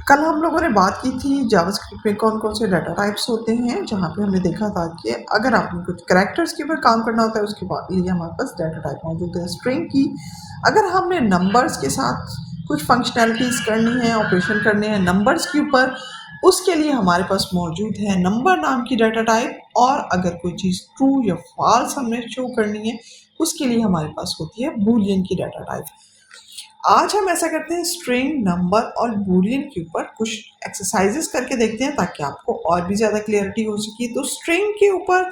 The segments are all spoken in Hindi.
कल हम लोगों ने बात की थी जावास्क्रिप्ट में कौन कौन से डाटा टाइप्स होते हैं, जहाँ पे हमने देखा था कि अगर आपने कुछ कैरेक्टर्स के ऊपर काम करना होता है उसके बाद लिए हमारे पास डाटा टाइप मौजूद है। स्ट्रिंग की अगर हमने नंबर्स के साथ कुछ फंक्शनैलिटीज़ करनी है, ऑपरेशन करने हैं नंबर्स के ऊपर, उसके लिए हमारे पास मौजूद है नंबर नाम की डाटा टाइप। और अगर कोई चीज़ ट्रू या फॉल्स हमने शो करनी है उसके लिए हमारे पास होती है बूलियन की डाटा टाइप। आज हम ऐसा करते हैं, स्ट्रिंग, नंबर और बूलियन के ऊपर कुछ एक्सरसाइजेस करके देखते हैं ताकि आपको और भी ज़्यादा क्लियरिटी हो सके। तो स्ट्रिंग के ऊपर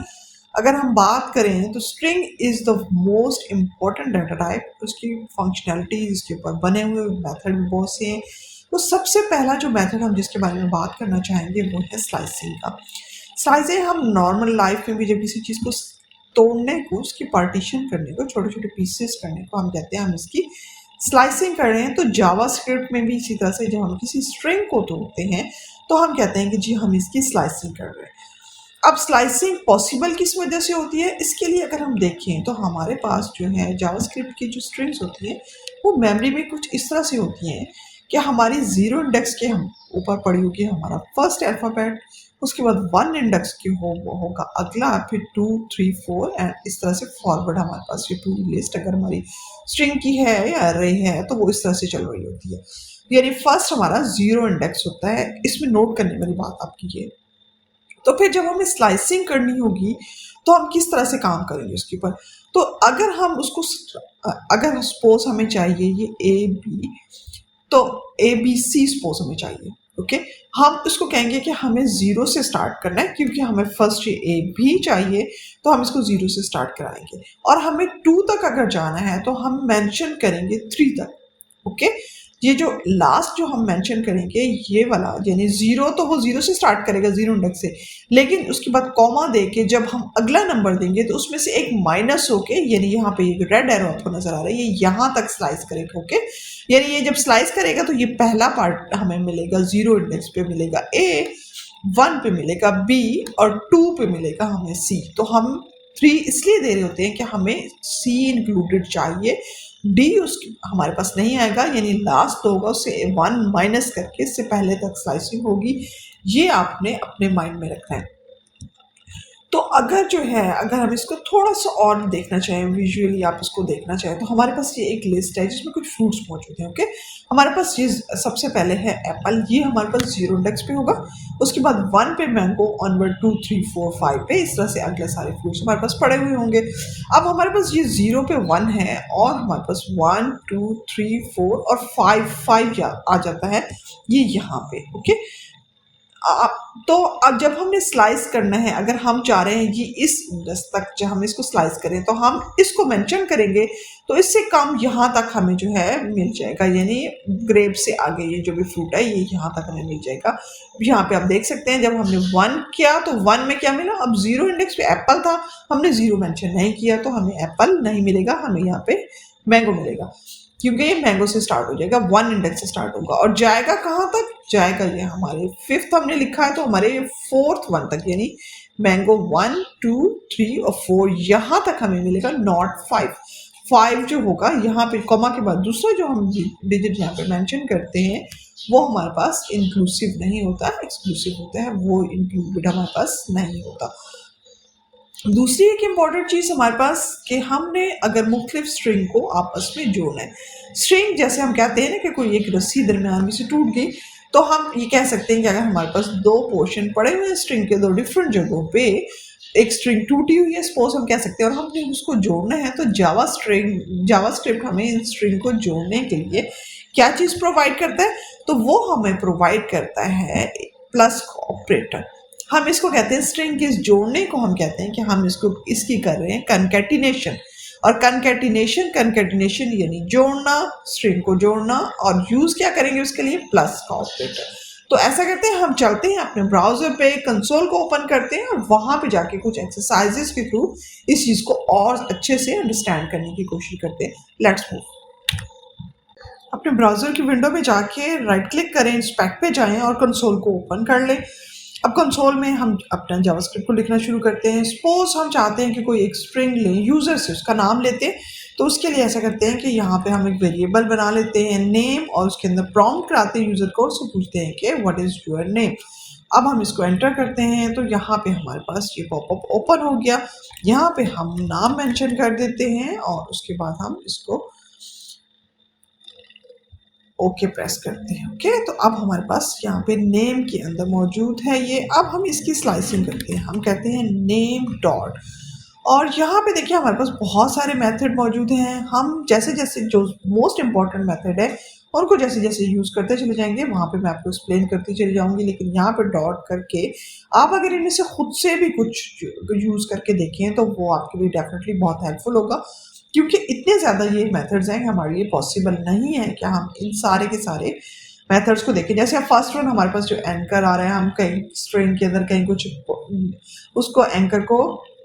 अगर हम बात करें तो string is the most important data type. उसकी फंक्शनैलिटीज, इसके ऊपर बने हुए मेथड भी बहुत से हैं। तो सबसे पहला जो मेथड हम जिसके बारे में बात करना चाहेंगे वो है स्लाइसिंग का। स्लाइसिंग हम नॉर्मल लाइफ में भी जब किसी चीज़ को तोड़ने को, उसकी पार्टीशन करने को, छोटे छोटे पीसेस करने को हम कहते हैं हम इसकी स्लाइसिंग कर रहे हैं। तो जावास्क्रिप्ट में भी इसी तरह से जब हम किसी स्ट्रिंग को तोड़ते हैं तो हम कहते हैं कि जी हम इसकी स्लाइसिंग कर रहे हैं। अब स्लाइसिंग पॉसिबल किस वजह से होती है, इसके लिए अगर हम देखें तो हमारे पास जो है जावास्क्रिप्ट की जो स्ट्रिंग्स होती हैं वो मेमोरी में कुछ इस तरह से होती हैं कि हमारी ज़ीरो इंडेक्स के हम ऊपर पड़ी होगी हमारा फर्स्ट अल्फ़ाबेट, उसके बाद वन इंडेक्स की होगा अगला, फिर 2 3 4 एंड इस तरह से फॉरवर्ड हमारे पास ये पूरी लिस्ट अगर हमारी स्ट्रिंग की है या अरे है तो वो इस तरह से चल रही होती है। यानी फर्स्ट हमारा ज़ीरो इंडेक्स होता है। इसमें नोट करने वाली बात आपकी ये, तो फिर जब हमें स्लाइसिंग करनी होगी तो हम किस तरह से काम करेंगे उसके ऊपर। तो अगर हम उसको अगर सपोज हमें चाहिए ये ए बी, तो ए बी सी सपोज हमें चाहिए, ओके। हम इसको कहेंगे कि हमें ज़ीरो से स्टार्ट करना है क्योंकि हमें फर्स्ट ये ए भी चाहिए, तो हम इसको ज़ीरो से स्टार्ट कराएंगे। और हमें टू तक अगर जाना है तो हम मेंशन करेंगे थ्री तक, ओके। ये जो लास्ट जो हम मेंशन करेंगे ये वाला यानी ज़ीरो, तो वो ज़ीरो से स्टार्ट करेगा ज़ीरो इंडेक्स से, लेकिन उसके बाद कॉमा दे के जब हम अगला नंबर देंगे तो उसमें से एक माइनस होके, यानी यहाँ पे एक रेड एरो आपको नजर आ रहा है, ये यहाँ तक स्लाइस करेगा, ओके। यानी ये जब स्लाइस करेगा तो ये पहला पार्ट हमें मिलेगा ज़ीरो इंडेक्स पे मिलेगा ए, वन पे मिलेगा बी और टू पे मिलेगा हमें सी। तो हम थ्री इसलिए दे रहे होते हैं कि हमें सी इंक्लूडेड चाहिए, डी उसकी हमारे पास नहीं आएगा, यानी लास्ट होगा उससे वन माइनस करके इससे पहले तक स्लाइसिंग होगी। ये आपने अपने माइंड में रखना है। तो अगर जो है अगर हम इसको थोड़ा सा और देखना चाहें, विजुअली आप इसको देखना चाहें, तो हमारे पास ये एक लिस्ट है जिसमें कुछ फ्रूट्स मौजूद हैं, ओके। हमारे पास ये सबसे पहले है एप्पल, ये हमारे पास ज़ीरो इंडेक्स पे होगा। उसके बाद वन पे mango, onward two three four five पे, इस तरह से अगले सारे फ्रूट्स हमारे पास पड़े हुए होंगे। अब हमारे पास ये ज़ीरो पे वन है और हमारे पास वन टू थ्री फोर और फाइव, फाइव आ जाता है ये यहाँ पे, ओके। तो अब जब हमने स्लाइस करना है, अगर हम चाह रहे हैं कि इस इंडेक्स तक जब हम इसको स्लाइस करें तो हम इसको मेंशन करेंगे, तो इससे कम यहाँ तक हमें जो है मिल जाएगा, यानी ग्रेप से आगे ये जो भी फ्रूट है ये यहाँ तक हमें मिल जाएगा। यहाँ पे आप देख सकते हैं जब हमने वन किया तो वन में क्या मिला, अब ज़ीरो इंडेक्स पे एप्पल था, हमने ज़ीरो मेंशन नहीं किया तो हमें एप्पल नहीं मिलेगा, हमें यहाँ पे मैंगो मिलेगा क्योंकि ये मैंगो से स्टार्ट हो जाएगा, वन इंडेक्स से स्टार्ट होगा और जाएगा कहाँ तक जाएगा, ये हमारे फिफ्थ हमने लिखा है तो हमारे फोर्थ वन तक, यानी मैंगो वन टू थ्री और फोर यहाँ तक हमें मिलेगा, नॉट फाइव। फाइव जो होगा यहाँ पे कॉमा के बाद दूसरा जो हम डिजिट यहाँ पे मेंशन करते हैं वो हमारे पास इंक्लूसिव नहीं होता, एक्सक्लूसिव होता है, वो इंक्लूडेड हमारे पास नहीं होता। दूसरी एक इम्पॉर्टेंट चीज़ हमारे पास कि हमने अगर मुख्तलिफ स्ट्रिंग को आपस में जोड़ना है, स्ट्रिंग जैसे हम कहते हैं ना कि कोई एक रस्सी दरमियान में से टूट गई, तो हम ये कह सकते हैं कि अगर हमारे पास दो पोर्शन पड़े हुए हैं स्ट्रिंग के दो डिफरेंट जगहों पे, एक स्ट्रिंग टूटी हुई है सपोज हम कह सकते हैं और हमने उसको जोड़ना है, तो जावास्क्रिप्ट हमें इन स्ट्रिंग को जोड़ने के लिए क्या चीज़ प्रोवाइड करता है, तो वो हमें प्रोवाइड करता है प्लस ऑपरेटर। हम इसको कहते हैं स्ट्रिंग के इस जोड़ने को हम कहते हैं कि हम इसकी कर रहे हैं कंकैटिनेशन, और कंकैटिनेशन यानी जोड़ना, स्ट्रिंग को जोड़ना, और यूज़ क्या करेंगे उसके लिए, प्लस का ऑपरेटर। तो ऐसा करते हैं, हम चलते हैं अपने ब्राउज़र पे, कंसोल को ओपन करते हैं और वहाँ पे जाके कुछ एक्सरसाइजेस के थ्रू इस चीज़ को और अच्छे से अंडरस्टैंड करने की कोशिश करते हैं। Let's move. अपने ब्राउज़र की विंडो में जाके राइट क्लिक करें, इंस्पेक्ट पे जाएं और कंसोल को ओपन कर लें। अब कंसोल में हम अपना जावास्क्रिप्ट को लिखना शुरू करते हैं। सपोज हम चाहते हैं कि कोई एक स्ट्रिंग लें, यूज़र से उसका नाम लेते हैं, तो उसके लिए ऐसा करते हैं कि यहाँ पे हम एक वेरिएबल बना लेते हैं नेम, और उसके अंदर प्रॉम्प्ट कराते हैं यूज़र को, उससे पूछते हैं कि व्हाट इज़ योर नेम। अब हम इसको एंटर करते हैं तो यहाँ पे हमारे पास ये पॉपअप ओपन हो गया। यहाँ पे हम नाम मेंशन कर देते हैं और उसके बाद हम इसको ओके प्रेस करते हैं। ओके, तो अब हमारे पास यहाँ पे नेम के अंदर मौजूद है ये। अब हम इसकी स्लाइसिंग करते हैं, हम कहते हैं नेम डॉट, और यहाँ पे देखिए हमारे पास बहुत सारे मेथड मौजूद हैं। हम जैसे जैसे जो मोस्ट इम्पॉर्टेंट मेथड है उनको जैसे जैसे यूज़ करते चले जाएंगे, वहाँ पे मैं आपको एक्सप्लेन करती चली जाऊँगी। लेकिन यहाँ पे डॉट करके आप अगर इनमें से खुद से भी कुछ यूज़ करके देखें तो वो आपके लिए डेफिनेटली बहुत हेल्पफुल होगा, क्योंकि इतने ज़्यादा ये मेथड्स हैं हमारे लिए पॉसिबल नहीं है कि हम इन सारे के सारे मेथड्स को देखें। जैसे अब फर्स्ट वन हमारे पास जो एंकर आ रहा है, हम कहीं स्ट्रिंग के अंदर कहीं कुछ उसको एंकर को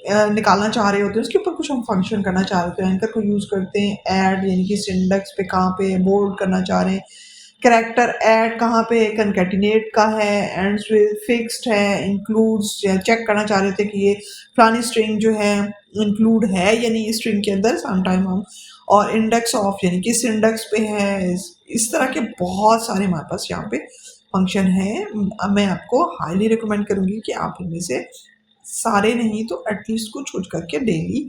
निकालना चाह रहे होते हैं, उसके ऊपर कुछ हम फंक्शन करना चाह रहे होते हैं, एंकर को यूज़ करते हैं ऐड, यानी कि सिंडेक्स पे कहाँ पे बोल्ड करना चाह रहे हैं, कैरेक्टर ऐड कहाँ पे, कंकैटिनेट का है, एंड्स विद फिक्स्ड है, इंक्लूड्स चेक करना चाह रहे थे कि ये फलानी स्ट्रिंग जो है इंक्लूड है यानी इस स्ट्रिंग के अंदर समटाइम हम, और इंडेक्स ऑफ यानी कि इस इंडेक्स पे है। इस तरह के बहुत सारे हमारे पास यहाँ पे फंक्शन है। मैं आपको हाईली रिकमेंड करूँगी कि आप इनमें से सारे नहीं तो एटलीस्ट कुछ कुछ करके डेली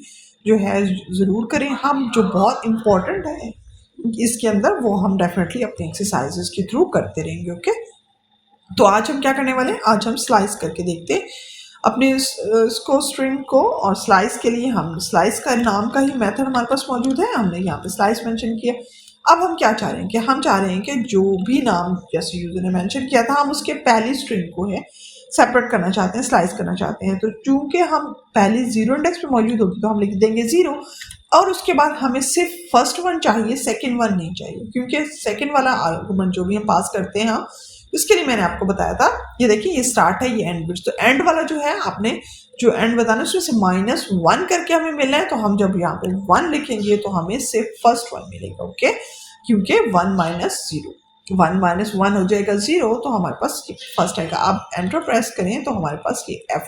जो है ज़रूर करें। हम जो बहुत इम्पोर्टेंट है इसके अंदर वो हम डेफिनेटली अपने एक्सरसाइजेस के थ्रू करते रहेंगे। ओके, तो आज हम क्या करने वाले हैं, आज हम स्लाइस करके देखते हैं अपने इसको स्ट्रिंग को, और स्लाइस के लिए हम स्लाइस का नाम का ही मेथड हमारे पास मौजूद है, हमने यहाँ पे स्लाइस मेंशन किया। अब हम क्या चाह रहे हैं कि हम चाह रहे हैं कि जो भी नाम जैसे यूजर ने मेंशन किया था हम उसके पहली स्ट्रिंग को है सेपरेट करना चाहते हैं, स्लाइस करना चाहते हैं। तो चूंकि हम पहली जीरो इंडेक्स पे मौजूद होगी तो हम लिख देंगे 0, और उसके बाद हमें सिर्फ फर्स्ट वन चाहिए, सेकंड वन नहीं चाहिए, क्योंकि सेकंड वाला आर्गुमेंट जो भी हम पास करते हैं हम इसके लिए मैंने आपको बताया था, ये देखिए ये स्टार्ट है, ये एंड बिट्स। तो एंड वाला जो है आपने जो एंड बताना उसमें से -1 करके हमें मिलना है, तो हम जब यहाँ पे 1 लिखेंगे तो हमें सिर्फ फर्स्ट वन मिलेगा। ओके, क्योंकि 1 - 1 हो जाएगा 0, तो हमारे पास फर्स्ट आएगा। अब एंटर प्रेस करें तो हमारे पास ये F,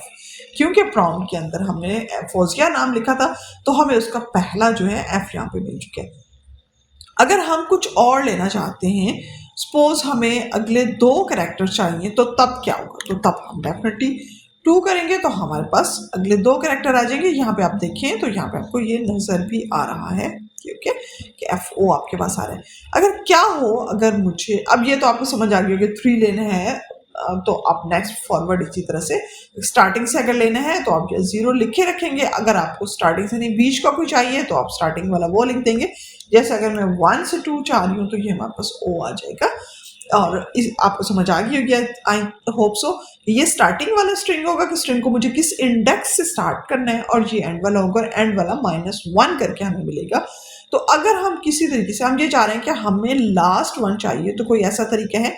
क्योंकि प्रॉम्प्ट के अंदर हमने फौजिया नाम लिखा था तो हमें उसका पहला जो है F यहाँ पे मिल चुका है। अगर हम कुछ और लेना चाहते हैं, सपोज हमें अगले 2 कैरेक्टर चाहिए, तो तब क्या होगा, तो तब हम डेफिनेटली 2 करेंगे तो हमारे पास अगले 2 कैरेक्टर आ जाएंगे। यहाँ पे आप देखें तो यहाँ पे आपको ये नज़र भी आ रहा है कि FO आपके पास आ रहा है। अगर क्या हो, अगर मुझे अब ये तो आपको समझ आ गया कि 3 लेना है, तो आप नेक्स्ट फॉरवर्ड इसी तरह से स्टार्टिंग से अगर लेना है तो आप 0 लिखे रखेंगे। अगर आपको स्टार्टिंग से नहीं बीच का कोई चाहिए तो आप स्टार्टिंग वाला वो लिख देंगे। जैसे अगर मैं 1 से 2 चाह रही हूँ तो ये हमारे पास O आ जाएगा। और आपको समझ आ गई होगी, आई होप सो। ये स्टार्टिंग वाला स्ट्रिंग होगा कि स्ट्रिंग को मुझे किस इंडेक्स से स्टार्ट करना है, और ये एंड वाला होगा, एंड वाला -1 करके हमें मिलेगा। तो अगर हम किसी तरीके से हम ये चाह रहे हैं कि हमें लास्ट 1 चाहिए, तो कोई ऐसा तरीका है,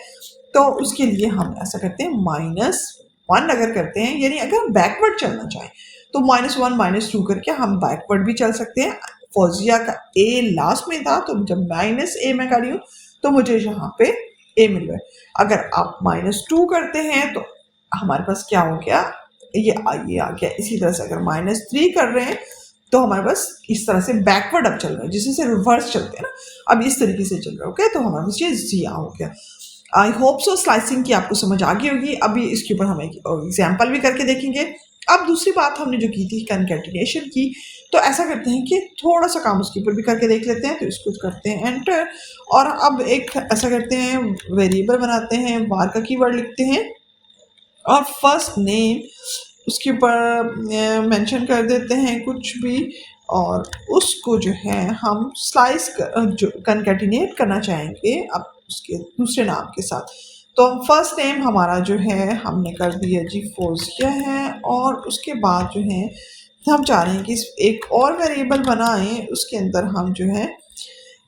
तो उसके लिए हम ऐसा करते हैं -1 अगर करते हैं, यानी अगर हम बैकवर्ड चलना चाहें तो -1 -2 करके हम बैकवर्ड भी चल सकते हैं। फौजिया का A लास्ट में था, तो जब -A मैं कर रही हूँ तो मुझे यहाँ पे A मिल रहा है। अगर आप -2 करते हैं तो हमारे पास क्या हो गया, ये आ गया। इसी तरह से अगर -3 कर रहे हैं तो हमारे पास इस तरह से बैकवर्ड अब चल रहा है, जिससे से रिवर्स चलते हैं ना, अब इस तरीके से चल रहा है। ओके, तो हमारे पास ये जिया हो गया। आई होप सो स्लाइसिंग की आपको समझ आ गई होगी। अभी इसके ऊपर हम एक एग्जाम्पल भी करके देखेंगे। अब दूसरी बात हमने जो की थी कंकैटिनेशन की, तो ऐसा करते हैं कि थोड़ा सा काम उसके ऊपर भी करके देख लेते हैं। तो इसको करते हैं एंटर, और अब एक ऐसा करते हैं वेरिएबल बनाते हैं, वार का कीवर्ड लिखते हैं और फर्स्ट नेम उसके ऊपर मेंशन कर देते हैं कुछ भी, और उसको जो है हम स्लाइस जो कंकैटिनेट करना चाहेंगे अब उसके दूसरे नाम के साथ। तो फर्स्ट नेम हमारा जो है हमने कर दिया जी फौजिया है, और उसके बाद जो है हम चाह रहे हैं कि एक और वेरिएबल बनाएं, उसके अंदर हम जो है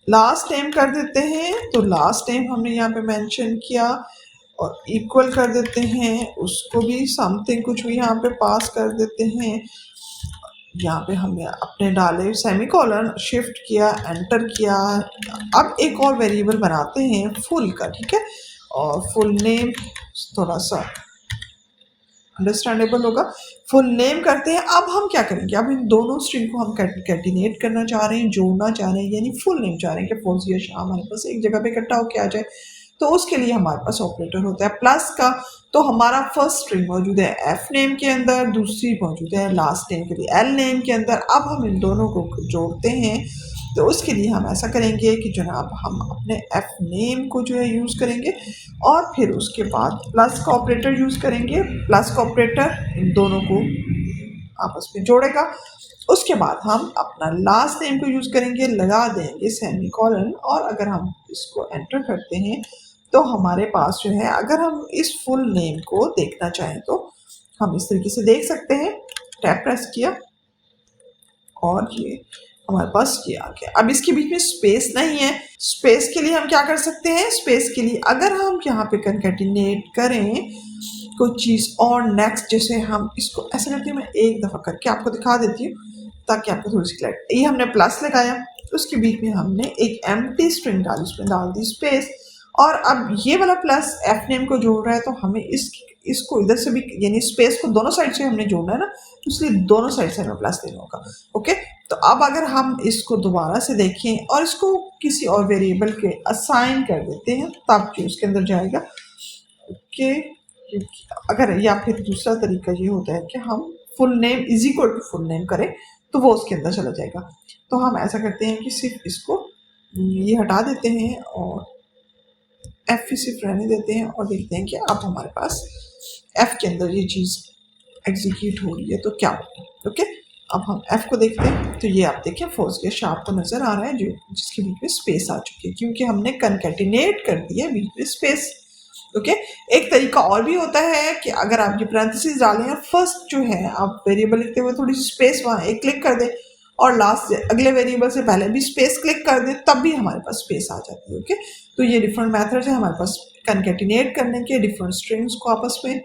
लास्ट नेम कर देते हैं। तो लास्ट नेम हमने यहाँ पे मेंशन किया और इक्वल कर देते हैं, उसको भी समथिंग कुछ भी यहाँ पे पास कर देते हैं। यहाँ पे हमने अपने डाले सेमीकोलन, शिफ्ट किया, एंटर किया। अब एक और वेरिएबल बनाते हैं फुल का, ठीक है, और फुल नेम थोड़ा सा अंडरस्टैंडेबल होगा। फुल नेम करते हैं। अब हम क्या करेंगे, अब इन दोनों स्ट्रिंग को हम कैटिनेट करना चाह रहे हैं, जोड़ना चाह रहे हैं, यानी फुल नेम चाह रहे हैं कि फौजिया शाह हमारे पास एक जगह पे इकट्ठा होकर आ जाए। तो उसके लिए हमारे पास ऑपरेटर होता है प्लस का। तो हमारा फर्स्ट स्ट्रिंग मौजूद है एफ नेम के अंदर, दूसरी मौजूद है लास्ट नेम के लिए एल नेम के अंदर। अब हम इन दोनों को जोड़ते हैं। तो उसके लिए हम ऐसा करेंगे कि जनाब हम अपने एफ नेम को जो है यूज़ करेंगे और फिर उसके बाद प्लस का ऑपरेटर यूज़ करेंगे। प्लस का ऑपरेटर इन दोनों को आपस में जोड़ेगा। उसके बाद हम अपना लास्ट नेम को यूज़ करेंगे, लगा देंगे सेमीकोलन, और अगर हम इसको एंटर करते हैं तो हमारे पास जो है, अगर हम इस फुल नेम को देखना चाहें तो हम इस तरीके से देख सकते हैं। टैप प्रेस किया और ये हमारे पास ये आ गया। अब इसके बीच में स्पेस नहीं है। स्पेस के लिए हम क्या कर सकते हैं, स्पेस के लिए अगर हम यहाँ पे कंकैटिनेट करें कुछ चीज़ और नेक्स्ट, जैसे हम इसको ऐसा करते हैं, मैं एक दफ़ा करके आपको दिखा देती हूँ ताकि आपको थोड़ी सी क्लैरिटी। ये हमने प्लस लगाया, उसके बीच में हमने एक एम्प्टी स्ट्रिंग डाली, उसमें डाल दी स्पेस, और अब ये वाला प्लस एफ नेम को जोड़ रहा है, तो हमें इसको इधर से भी, यानी स्पेस को दोनों साइड से हमने जोड़ना है ना, इसलिए दोनों साइड से हमें प्लस देना होगा। ओके, तो अब अगर हम इसको दोबारा से देखें और इसको किसी और वेरिएबल के असाइन कर देते हैं तब जो उसके अंदर जाएगा। ओके, अगर या फिर दूसरा तरीका ये होता है कि हम full name is equal to full name करें तो वो उसके अंदर चला जाएगा। तो हम ऐसा करते हैं कि सिर्फ इसको ये हटा देते हैं और एफ ही सिर्फ रहने देते हैं और देखते हैं कि अब हमारे पास एफ के अंदर ये चीज़ एग्जीक्यूट हो रही है तो क्या होगा। ओके, अब हम एफ को देखते हैं तो ये आप देखें फौजिया शाह आपको नज़र आ रहा है जो जिसके बीच में स्पेस आ चुकी है क्योंकि हमने कंकैटिनेट कर दिया बीच में स्पेस। ओके, एक तरीका और भी होता है कि अगर आप ये पैरेंथेसिस डालें और फर्स्ट जो है आप वेरिएबल लिखते हुए थोड़ी सी स्पेस वहाँ एक क्लिक कर दें और लास्ट अगले वेरिएबल से पहले भी स्पेस क्लिक कर दें तब भी हमारे पास स्पेस आ जाती है। ओके, तो ये डिफरेंट मेथड्स है हमारे पास कंकैटिनेट करने के, डिफरेंट स्ट्रिंग्स को आपस में।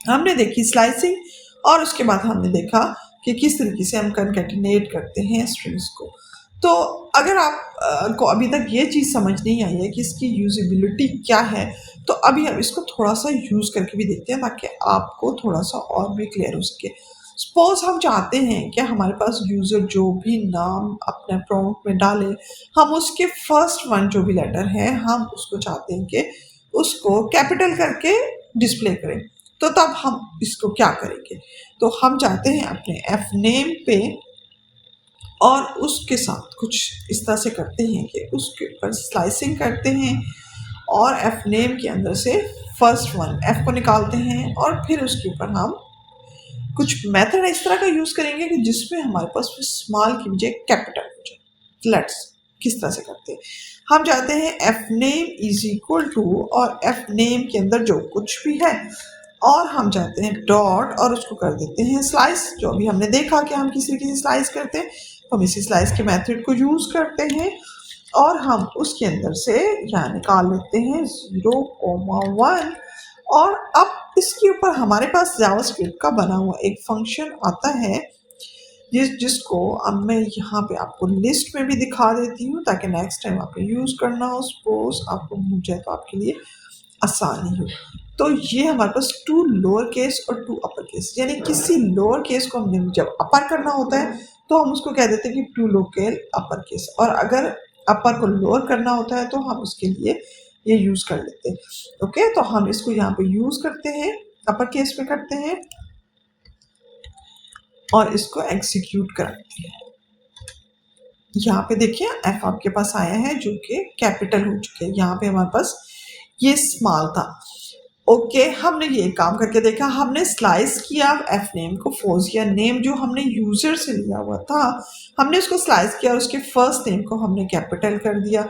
हमने देखी स्लाइसिंग और उसके बाद हमने देखा कि किस तरीके से हम कंकैटिनेट करते हैं स्ट्रिंग्स को। तो अगर आप को अभी तक ये चीज़ समझ नहीं आई है कि इसकी यूजिबिलिटी क्या है, तो अभी हम इसको थोड़ा सा यूज़ करके भी देखते हैं ताकि आपको थोड़ा सा और भी क्लियर हो सके। सपोज हम चाहते हैं कि हमारे पास यूज़र जो भी नाम अपने प्रॉम्प्ट में डाले, हम उसके फर्स्ट वन जो भी लेटर है हम उसको चाहते हैं कि उसको कैपिटल करके डिस्प्ले करें। तो तब हम इसको क्या करेंगे, तो हम चाहते हैं अपने एफ नेम पे और उसके साथ कुछ इस तरह से करते हैं कि उसके ऊपर स्लाइसिंग करते हैं और एफ नेम के अंदर से फर्स्ट वन एफ को निकालते हैं और फिर उसके ऊपर हम कुछ मेथड इस तरह का यूज़ करेंगे कि जिसमें हमारे पास स्मॉल की बजाय कैपिटल हो जाए। लेट्स किस तरह से करते हैं, हम चाहते हैं F name is equal to और एफ नेम के अंदर जो कुछ भी है और हम चाहते हैं डॉट और उसको कर देते हैं स्लाइस। जो अभी हमने देखा कि हम किसी किसी स्लाइस करते हैं, तो हम इसी स्लाइस के मेथड को यूज़ करते हैं और हम उसके अंदर से यहाँ निकाल लेते हैं 0,1 और अब इसके ऊपर हमारे पास जावास्क्रिप्ट का बना हुआ एक फंक्शन आता है जिसको अब मैं यहाँ पे आपको लिस्ट में भी दिखा देती हूँ ताकि नेक्स्ट टाइम आपको यूज़ करना हो, सपोज आपको भूल जाए तो आपके लिए आसानी हो। तो ये हमारे पास 2 लोअर केस और 2 अपर केस, यानी किसी लोअर केस को हमने जब अपर करना होता है तो हम उसको कह देते हैं कि 2 लोकल अपर केस, और अगर अपर को लोअर करना होता है तो हम उसके लिए ये यूज़ कर लेते हैं। ओके, तो हम इसको यहाँ पे यूज़ करते हैं, अपर केस में करते हैं और इसको एग्जीक्यूट कराते हैं। यहाँ पे देखिए एफ आपके पास आया है जो कि कैपिटल हो चुके हैं, यहाँ पे हमारे पास ये स्मॉल था। ओके, हमने ये काम करके देखा, हमने स्लाइस किया एफ नेम को, फौजिया नेम जो हमने यूज़र से लिया हुआ था हमने उसको स्लाइस किया और उसके फर्स्ट नेम को हमने कैपिटल कर दिया।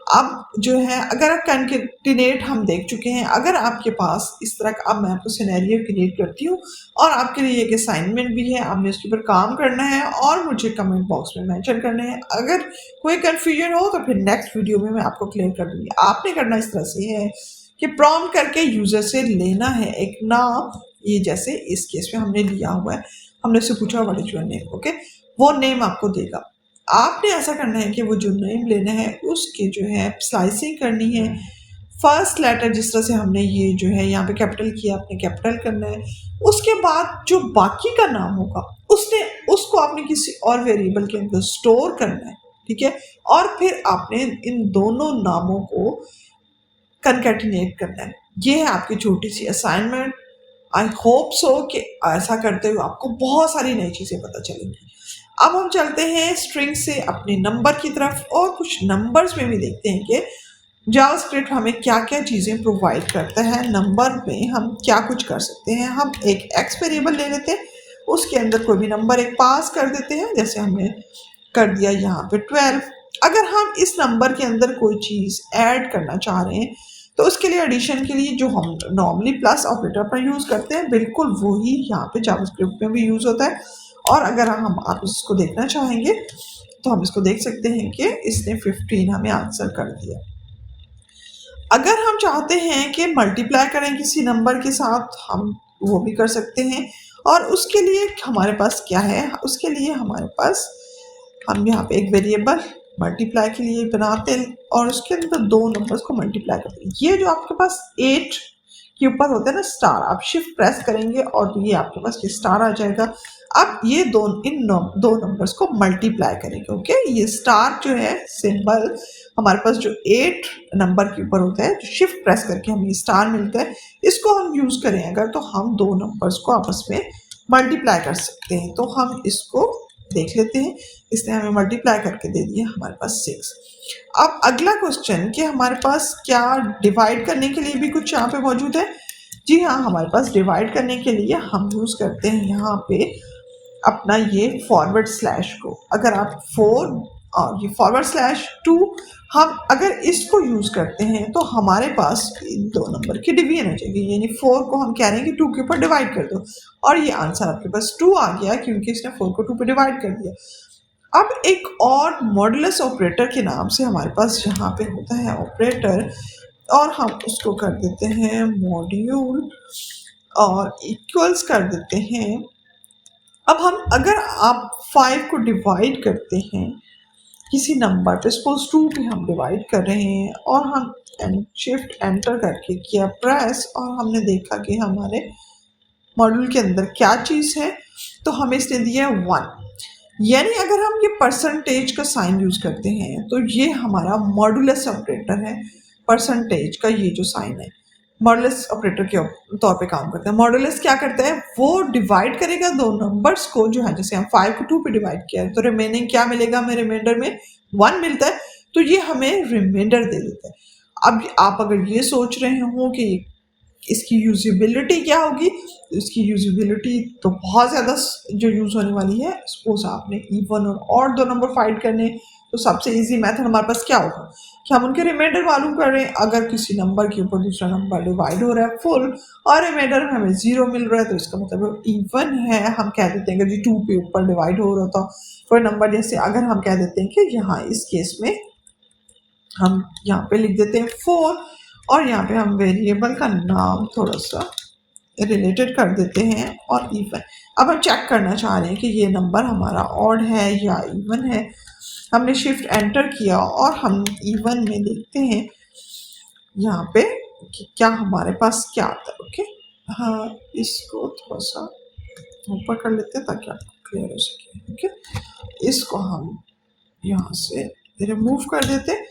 अब जो है अगर आप कंकैटिनेट हम देख चुके हैं, अगर आपके पास इस तरह का, अब मैं आपको सिनेरियो क्रिएट करती हूँ और आपके लिए एक असाइनमेंट भी है, आपने इसके ऊपर काम करना है और मुझे कमेंट बॉक्स में मेंशन करना है। अगर कोई कन्फ्यूजन हो तो फिर नेक्स्ट वीडियो में मैं आपको क्लियर कर दूँगी। आपने करना इस तरह से है कि प्रॉम्प्ट करके यूज़र से लेना है एक नाम, ये जैसे इस केस में हमने लिया हुआ है, हमने उससे पूछा what is your name, okay, वो नेम आपको देगा। आपने ऐसा करना है कि वो जो नेम लेना है उसके जो है स्लाइसिंग करनी है फर्स्ट लेटर जिस तरह से हमने ये जो है यहाँ पे कैपिटल किया, आपने कैपिटल करना है। उसके बाद जो बाकी का नाम होगा उसको आपने किसी और वेरिएबल के अंदर स्टोर करना है, ठीक है। और फिर आपने इन दोनों नामों को कनकैटिनेट करना है। ये है आपकी छोटी सी असाइनमेंट। आई होप सो कि ऐसा करते हुए आपको बहुत सारी नई चीज़ें पता चलेंगी। अब हम चलते हैं स्ट्रिंग से अपने नंबर की तरफ और कुछ नंबर्स में भी देखते हैं कि जावास्क्रिप्ट हमें क्या क्या चीज़ें प्रोवाइड करता है। नंबर में हम क्या कुछ कर सकते हैं। हम एक एक्स वेरिएबल ले लेते हैं, उसके अंदर कोई भी नंबर एक पास कर देते हैं, जैसे हमने कर दिया यहाँ पे 12। अगर हम इस नंबर के अंदर कोई चीज़ ऐड करना चाह रहे हैं तो उसके लिए एडिशन के लिए जो हम नॉर्मली प्लस ऑपरेटर पर यूज़ करते हैं, बिल्कुल वही यहाँ पे जावास्क्रिप्ट में भी यूज़ होता है। और अगर आप इसको देखना चाहेंगे तो हम इसको देख सकते हैं कि इसने 15 हमें आंसर कर दिया। अगर हम चाहते हैं कि मल्टीप्लाई करें किसी नंबर के साथ, हम वो भी कर सकते हैं। और उसके लिए हमारे पास क्या है, उसके लिए हमारे पास हम यहाँ पे एक वेरिएबल मल्टीप्लाई के लिए बनाते हैं और उसके अंदर दो नंबर्स को मल्टीप्लाई करते हैं। ये जो आपके पास 8 के ऊपर होता है ना स्टार, आप शिफ्ट प्रेस करेंगे और ये आपके पास ये स्टार आ जाएगा। अब ये दो नंबर्स को मल्टीप्लाई करेंगे। ओके, ये स्टार जो है सिंबल हमारे पास जो 8 नंबर के ऊपर होता है, जो शिफ्ट प्रेस करके हमें स्टार मिलता है, इसको हम यूज़ करें अगर, तो हम दो नंबर्स को आपस में मल्टीप्लाई कर सकते हैं। तो हम इसको देख लेते हैं। इसने हमें मल्टीप्लाई करके दे दिया हमारे पास 6। अब अगला क्वेश्चन कि हमारे पास क्या डिवाइड करने के लिए भी कुछ यहाँ पे मौजूद है। जी हाँ, हमारे पास डिवाइड करने के लिए हम यूज़ करते हैं यहाँ पे अपना ये फॉरवर्ड स्लैश को। अगर आप 4 और ये फॉरवर्ड स्लैश 2, हम अगर इसको यूज़ करते हैं तो हमारे पास दो नंबर की डिवीजन हो जाएगी। यानी 4 को हम कह रहे हैं कि 2 के ऊपर डिवाइड कर दो और ये आंसर आपके पास 2 आ गया क्योंकि इसने 4 को 2 पे डिवाइड कर दिया। अब एक और मॉडुलस ऑपरेटर के नाम से हमारे पास यहाँ पे होता है ऑपरेटर, और हम उसको कर देते हैं मॉड्यूल और इक्वल्स कर देते हैं। अब हम अगर आप 5 को डिवाइड करते हैं किसी नंबर पे, सपोज 2 पे हम डिवाइड कर रहे हैं और हम शिफ्ट एंटर करके किया प्रेस और हमने देखा कि हमारे मॉड्यूल के अंदर क्या चीज़ है, तो हमें इसने दिया 1। यानी अगर हम ये परसेंटेज का साइन यूज़ करते हैं तो ये हमारा मॉडुलस ऑपरेटर है। परसेंटेज का ये जो साइन है मॉडुलस ऑपरेटर के तौर पे काम करता है। मॉडुलस क्या करता है, वो डिवाइड करेगा दो नंबर्स को, जो है जैसे हम 5 को 2 पे डिवाइड किया है तो रिमेनिंग क्या मिलेगा, हमें रिमाइंडर में 1 मिलता है, तो ये हमें रिमाइंडर दे देता है। अब आप अगर ये सोच रहे हो कि इसकी यूजिबिलिटी क्या होगी, तो इसकी यूजिबिलिटी तो बहुत ज़्यादा जो यूज़ होने वाली है। सपोज आपने इवन और दो नंबर फाइंड करने, तो सबसे इजी मेथड हमारे पास क्या होगा कि हम उनके रिमाइंडर मालूम कर रहे हैं। अगर किसी नंबर के ऊपर दूसरा नंबर डिवाइड हो रहा है फुल और रिमाइंडर में हमें 0 मिल रहा है, तो इसका मतलब इवन है। हम कह देते हैं कि जी 2 पे ऊपर डिवाइड हो रहा था कोई नंबर, जैसे अगर हम कह देते हैं कि यहाँ इस केस में हम यहाँ पे लिख देते हैं 4 और यहाँ पे हम वेरिएबल का नाम थोड़ा सा रिलेटेड कर देते हैं और इवन। अब हम चेक करना चाह रहे हैं कि ये नंबर हमारा ऑड है या इवन है। हमने शिफ्ट एंटर किया और हम इवन में देखते हैं यहाँ पे कि क्या हमारे पास क्या आता है। ओके, हाँ, इसको थोड़ा सा ऊपर कर लेते हैं ताकि आपको क्लियर हो सके। ओके, इसको हम यहाँ से रिमूव कर देते हैं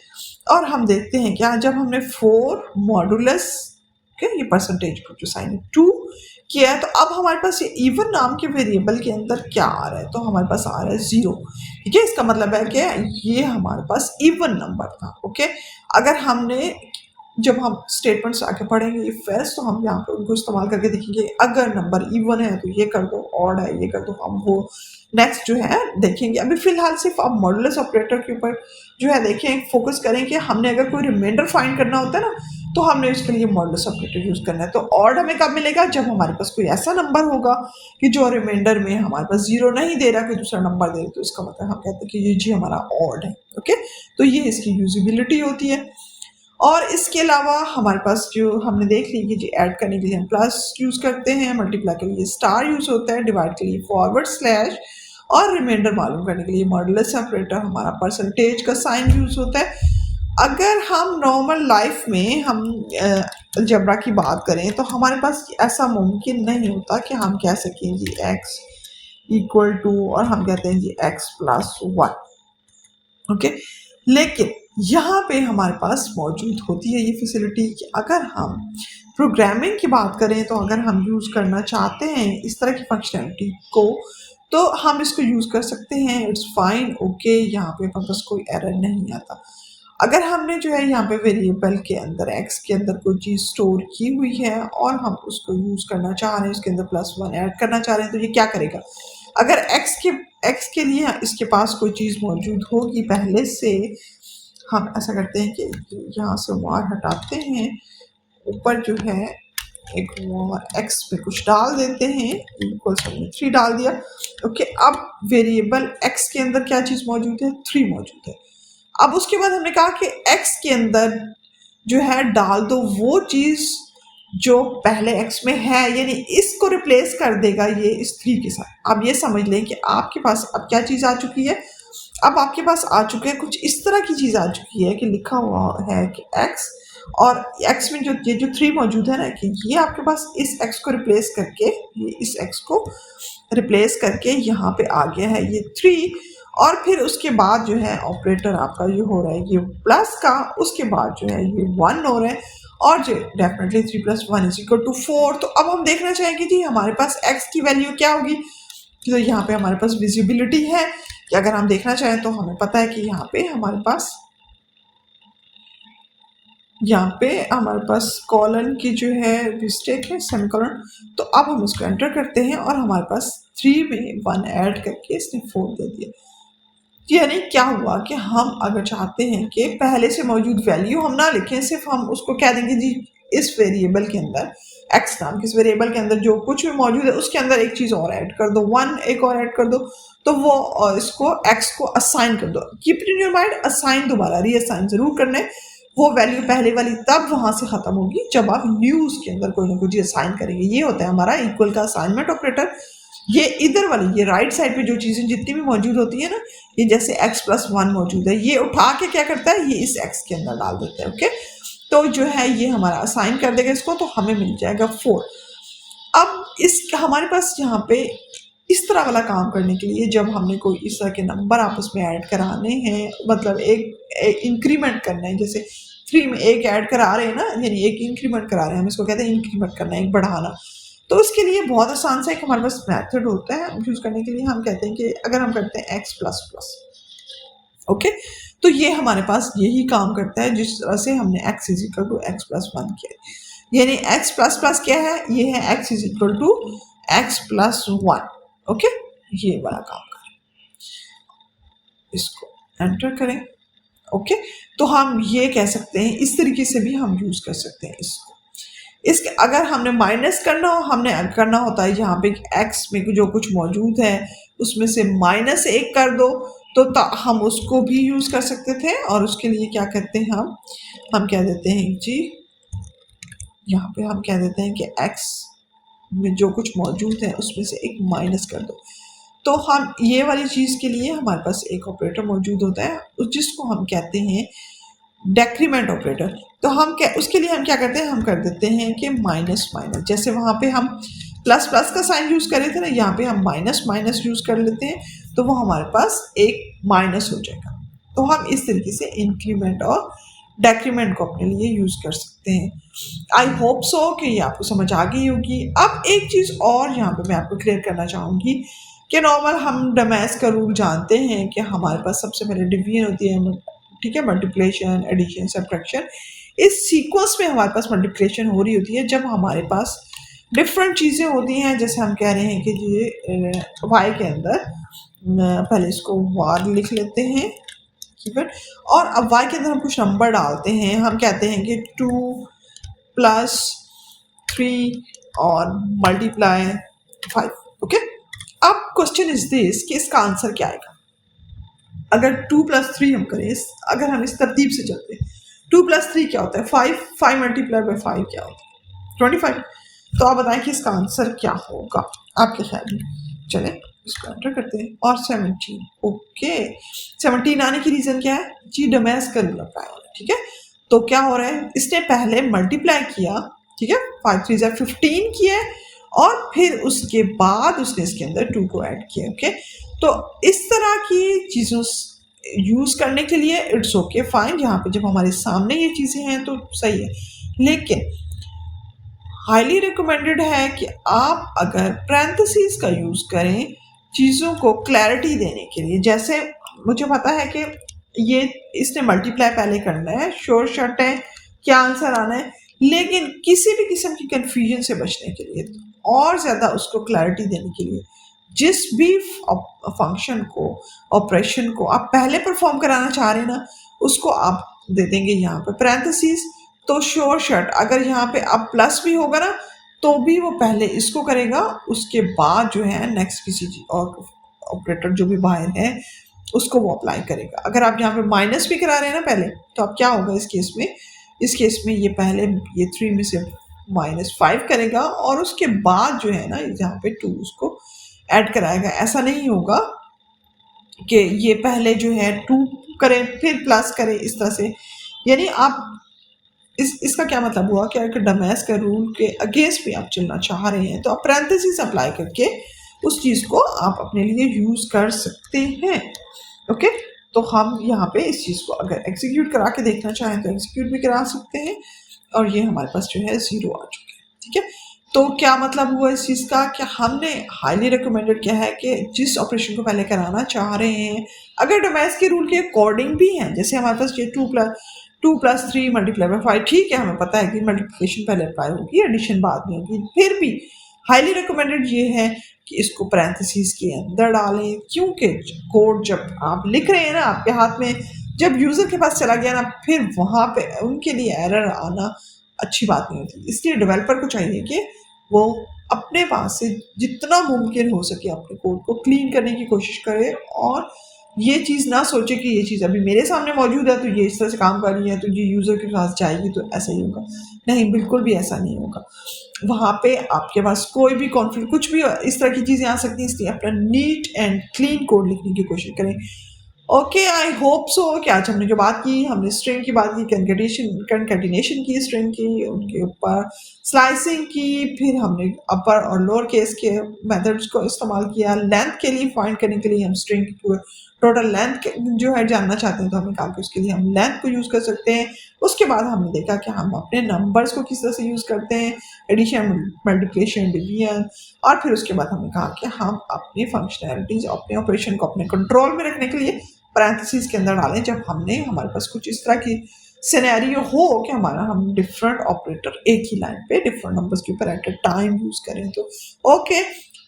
और हम देखते हैं क्या, जब हमने 4 मॉडुलस ये परसेंटेज को जो साइन 2 किया है, तो अब हमारे पास ये इवन नाम के वेरिएबल के अंदर क्या आ रहा है, तो हमारे पास आ रहा है 0। ठीक है, इसका मतलब है कि ये हमारे पास इवन नंबर था। ओके, अगर हमने जब हम स्टेटमेंट्स आके पढ़ेंगे इफ एल्स, तो हम यहाँ पे उनको इस्तेमाल करके देखेंगे। अगर नंबर इवन है तो ये कर दो, ऑड है ये कर दो, हम वो नेक्स्ट जो है देखेंगे। अभी फिलहाल सिर्फ आप मॉडुलस ऑपरेटर के ऊपर जो है देखें, फोकस करें कि हमने अगर कोई रिमाइंडर फाइंड करना होता है ना, तो हमने इसके लिए मॉडुलस ऑपरेटर यूज़ करना है। तो ऑड हमें कब मिलेगा, जब हमारे पास कोई ऐसा नंबर होगा कि जो रिमाइंडर में हमारे पास 0 नहीं दे रहा, कोई दूसरा नंबर दे रहा, तो इसका मतलब हम कहते हैं कि ये जी हमारा ऑड है। ओके, तो ये इसकी यूजिबिलिटी होती है। और इसके अलावा हमारे पास जो हमने देख ली कि जी ऐड करने के लिए हम प्लस यूज़ करते हैं, मल्टीप्लाई के लिए स्टार यूज़ होता है, डिवाइड के लिए फॉरवर्ड स्लैश और रिमाइंडर मालूम करने के लिए मॉडुलस ऑपरेटर हमारा परसेंटेज का साइन यूज़ होता है। अगर हम नॉर्मल लाइफ में हम अलजेब्रा की बात करें तो हमारे पास ऐसा मुमकिन नहीं होता कि हम कह सकें जी x इक्वल टू और हम कहते हैं जी x प्लस 1, ओके। लेकिन यहाँ पे हमारे पास मौजूद होती है ये फैसिलिटी कि अगर हम प्रोग्रामिंग की बात करें तो अगर हम यूज़ करना चाहते हैं इस तरह की फंक्शनैलिटी को तो हम इसको यूज़ कर सकते हैं, इट्स फाइन, ओके। यहाँ पे हमारे पास कोई एरर नहीं आता। अगर हमने जो है यहाँ पे वेरिएबल के अंदर x के अंदर कोई चीज़ स्टोर की हुई है और हम उसको यूज़ करना चाह रहे हैं, उसके अंदर +1 ऐड करना चाह रहे हैं, तो ये क्या करेगा? अगर x के लिए इसके पास कोई चीज़ मौजूद होगी पहले से, हम ऐसा करते हैं कि यहाँ से वार हटाते हैं, ऊपर जो है एक वार x पे कुछ डाल देते हैं, इक्वल्स 3 डाल दिया, ओके। अब वेरिएबल x के अंदर क्या चीज़ मौजूद है? 3 मौजूद है। अब उसके बाद हमने कहा कि x के अंदर जो है डाल दो वो चीज़ जो पहले x में है, यानी इसको रिप्लेस कर देगा ये इस 3 के साथ। अब ये समझ लें कि आपके पास अब क्या चीज़ आ चुकी है, अब आपके पास आ चुके हैं कुछ इस तरह की चीज़ आ चुकी है कि लिखा हुआ है कि x और x में जो ये जो 3 मौजूद है ना, कि ये आपके पास इस x को रिप्लेस करके, ये इस x को रिप्लेस करके यहाँ पे आ गया है ये 3, और फिर उसके बाद जो है ऑपरेटर आपका ये हो रहा है ये प्लस का, उसके बाद जो है ये 1 हो रहा है, और जो डेफिनेटली 3 + 1 = 4। तो अब हम देखना चाहेंगे जी हमारे पास x की वैल्यू क्या होगी। तो यहाँ पे हमारे पास विजिबिलिटी है कि अगर हम देखना चाहें तो हमें पता है कि यहाँ पे हमारे पास कॉलन की जो है मिस्टेक है, सेमीकोलन। तो अब हम इसको एंटर करते हैं और हमारे पास 3 में 1 ऐड करके इसने 4 दे दिया। यानी क्या हुआ कि हम अगर चाहते हैं कि पहले से मौजूद वैल्यू हम ना लिखें, सिर्फ हम उसको कह देंगे जी इस वेरिएबल के अंदर, x नाम के इस वेरिएबल के अंदर जो कुछ भी मौजूद है उसके अंदर एक चीज़ और ऐड कर दो, 1 एक और ऐड कर दो, तो वो इसको x को असाइन कर दो। Keep it in your mind, assign दोबारा रीअसाइन ज़रूर करना है। वो वैल्यू पहले वाली तब वहाँ से ख़त्म होगी जब आप न्यू उसके अंदर कोई ना कोई असाइन करेंगे। ये होता है हमारा इक्वल का असाइनमेंट ऑपरेटर। ये इधर वाली ये राइट साइड पे जो चीज़ें जितनी भी मौजूद होती है ना, ये जैसे x + 1 मौजूद है, ये उठा के क्या करता है, ये इस x के अंदर डाल देता है, ओके। तो जो है ये हमारा असाइन कर देगा इसको, तो हमें मिल जाएगा 4। अब इस हमारे पास यहाँ पे इस तरह वाला काम करने के लिए जब हमने कोई इस तरह के नंबर आपस में ऐड कराने हैं, मतलब एक इंक्रीमेंट करना है, जैसे 3 में एक ऐड करा रहे हैं ना, यानी एक इंक्रीमेंट करा रहे हैं, हम इसको कहते हैं इंक्रीमेंट करना है, एक बढ़ाना। तो उसके लिए बहुत आसान सा एक हमारे पास मेथड होता है यूज़ करने के लिए। हम कहते हैं कि अगर हम करते हैं x++, ओके, तो ये हमारे पास यही काम करता है जिस तरह से हमने x = x+1 किया, यानी x++ क्या है, ये है x = x+1, ओके। ये वाला काम करें, इसको एंटर करें, ओके। तो हम ये कह सकते हैं इस तरीके से भी हम यूज़ कर सकते हैं इसको। इसके अगर हमने माइनस करना हो, हमने करना होता है यहाँ पे x में जो कुछ मौजूद है उसमें से -1 कर दो, तो हम उसको भी यूज़ कर सकते थे। और उसके लिए क्या करते हैं हम कह देते हैं जी, यहाँ पे हम कह देते हैं कि x में जो कुछ मौजूद है उसमें से एक माइनस कर दो। तो हम ये वाली चीज़ के लिए हमारे पास एक ऑपरेटर मौजूद होता है जिसको हम कहते हैं डेक्रीमेंट ऑपरेटर। तो हम क्या उसके लिए हम क्या करते हैं, हम कर देते हैं कि माइनस माइनस, जैसे वहाँ पे हम प्लस प्लस का साइन यूज़ करे थे ना, यहाँ पे हम माइनस माइनस यूज़ कर लेते हैं, तो वो हमारे पास एक माइनस हो जाएगा। तो हम इस तरीके से इंक्रीमेंट और डेक्रीमेंट को अपने लिए यूज़ कर सकते हैं। आई होप सो कि ये आपको समझ आ गई होगी। अब एक चीज़ और यहाँ पे मैं आपको क्लियर करना चाहूँगी कि नॉर्मल हम डमैस का रूल जानते हैं कि हमारे पास सबसे पहले डिवीजन होती है, ठीक है, मल्टीप्लिकेशन, एडिशन, सब्ट्रैक्शन। इस सीक्वेंस में हमारे पास मल्टीप्लिकेशन हो रही होती है जब हमारे पास डिफरेंट चीज़ें होती हैं। जैसे हम कह रहे हैं कि ये वाई के अंदर पहले इसको वार लिख लेते हैं, ठीक है, और अब वाई के अंदर हम कुछ नंबर डालते हैं। हम कहते हैं कि 2 + 3 और मल्टीप्लाई 5, ओके। अब क्वेश्चन इज दिस कि इसका आंसर क्या आएगा अगर 2 + 3 हम करें, अगर हम इस तरतीब से चलते हैं। 2 + 3 क्या होता है, 5, 5 × 5 क्या होता है, 25। तो आप बताएं कि इसका आंसर क्या होगा आपके ख्याल में। चलें इसको एंटर करते हैं, और 17, ओके। 17 आने की रीज़न क्या है जी, डमैस का रूल अप्लाई होना ठीक है। तो क्या हो रहा है, इसने पहले मल्टीप्लाई किया, ठीक है, 5 3 15 किया और फिर उसके बाद उसने इसके अंदर 2 को ऐड किया। ओके, तो इस तरह की चीज़ों यूज करने के लिए इट्स ओके फाइन, यहाँ पे जब हमारे सामने ये चीज़ें हैं तो सही है। लेकिन हाईली रिकमेंडेड है कि आप अगर पैरेंथेसिस का यूज करें चीज़ों को क्लैरिटी देने के लिए। जैसे मुझे पता है कि ये इसने मल्टीप्लाई पहले करना है, श्योर शर्ट है क्या आंसर आना है, लेकिन किसी भी किस्म की कंफ्यूजन से बचने के लिए और ज़्यादा उसको क्लैरिटी देने के लिए जिस भी फंक्शन को, ऑपरेशन को आप पहले परफॉर्म कराना चाह रहे हैं ना, उसको आप दे देंगे यहाँ पे पैरेंथेसिस। तो श्योर शर्ट अगर यहाँ पे अब प्लस भी होगा ना तो भी वो पहले इसको करेगा, उसके बाद जो है नेक्स्ट किसी चीज और ऑपरेटर जो भी बाहर है उसको वो अप्लाई करेगा। अगर आप यहाँ पे माइनस भी करा रहे हैं ना पहले, तो अब क्या होगा इस केस में ये पहले ये 3 में से -5 करेगा और उसके बाद जो है ना यहाँ पे 2 उसको ऐड कराएगा। ऐसा नहीं होगा कि ये पहले जो है 2 करें फिर प्लस करें इस तरह से। यानी आप इसका क्या मतलब हुआ कि अगर डमेस का रूल के अगेंस्ट भी आप चलना चाह रहे हैं तो आप पैरेंथेसिस अप्लाई करके उस चीज़ को आप अपने लिए यूज़ कर सकते हैं। ओके, तो हम यहाँ पे इस चीज़ को अगर एग्जीक्यूट करा के देखना चाहें तो एग्जीक्यूट भी करा सकते हैं और ये हमारे पास जो है 0 आ चुके हैं। ठीक है, तो क्या मतलब हुआ इस चीज़ का कि हमने हाईली रिकमेंडेड क्या है कि जिस ऑपरेशन को पहले कराना चाह रहे हैं अगर डोमेस के रूल के अकॉर्डिंग भी हैं, जैसे हमारे पास ये 2 + 3 मल्टीप्लाई बाय 5, ठीक है, हमें पता है कि मल्टीप्लिकेशन पहले अप्लाई होगी, एडिशन बाद में होगी, फिर भी हाईली रिकमेंडेड ये है कि इसको पैरेंथेसिस के अंदर डालें, क्योंकि कोड जब आप लिख रहे हैं ना आपके हाथ में, जब यूज़र के पास चला गया ना फिर वहाँ पे उनके लिए एरर आना अच्छी बात नहीं होती। इसलिए डेवलपर को चाहिए कि वो अपने पास से जितना मुमकिन हो सके अपने कोड को क्लीन करने की कोशिश करे और ये चीज़ ना सोचे कि ये चीज़ अभी मेरे सामने मौजूद है तो ये इस तरह से काम कर रही है तो ये यूज़र के पास जाएगी तो ऐसा ही होगा। नहीं, बिल्कुल भी ऐसा नहीं होगा। वहाँ पे आपके पास कोई भी कॉन्फ्लिक्ट कुछ भी इस तरह की चीज़ें आ सकती हैं, इसलिए अपना नीट एंड क्लीन कोड लिखने की कोशिश करें। ओके, आई होप सो कि आज हमने जो बात की, हमने स्ट्रिंग की बात की, कंकेटिनेशन की स्ट्रिंग की, उनके ऊपर स्लाइसिंग की, फिर हमने अपर और लोअर केस के मेथड्स को इस्तेमाल किया। लेंथ के लिए फाइंड करने के लिए हम स्ट्रिंग की टोटल लेंथ जो है जानना चाहते हैं तो हमने कहा कि उसके लिए हम लेंथ को यूज़ कर सकते हैं। उसके बाद हमने देखा कि हम अपने नंबर्स को किस तरह से यूज़ करते हैं, एडिशन, मल्टीप्लिकेशन, डिवीजन, और फिर उसके बाद हमने कहा कि हम अपनी फंक्शनैलिटीज़, अपने ऑपरेशन को अपने कंट्रोल में रखने के लिए पैरेंथेसिस के अंदर डालें जब हमारे पास कुछ इस तरह की सिनेरियो हो कि हम डिफरेंट ऑपरेटर एक ही लाइन पे डिफरेंट नंबर्स के ऊपर एट अ टाइम यूज़ करें। तो ओके,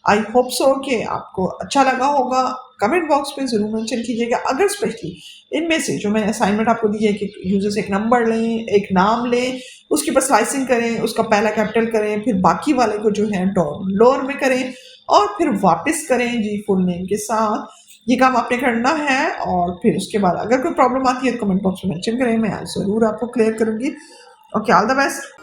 आई होप सो कि आपको अच्छा लगा होगा। कमेंट बॉक्स में ज़रूर मेंशन कीजिएगा अगर स्पेशली इनमें से जो मैंने असाइनमेंट आपको दी है कि यूजर से एक नंबर लें, एक नाम लें, उसके ऊपर स्लाइसिंग करें, उसका पहला कैपिटल करें, फिर बाकी वाले को जो है लोअर में करें और फिर वापस करें जी फुल नेम के साथ। ये काम आपने करना है और फिर उसके बाद अगर कोई प्रॉब्लम आती है तो कमेंट बॉक्स में मेंशन करें, मैं ज़रूर आपको क्लियर करूँगी। Okay, all the best.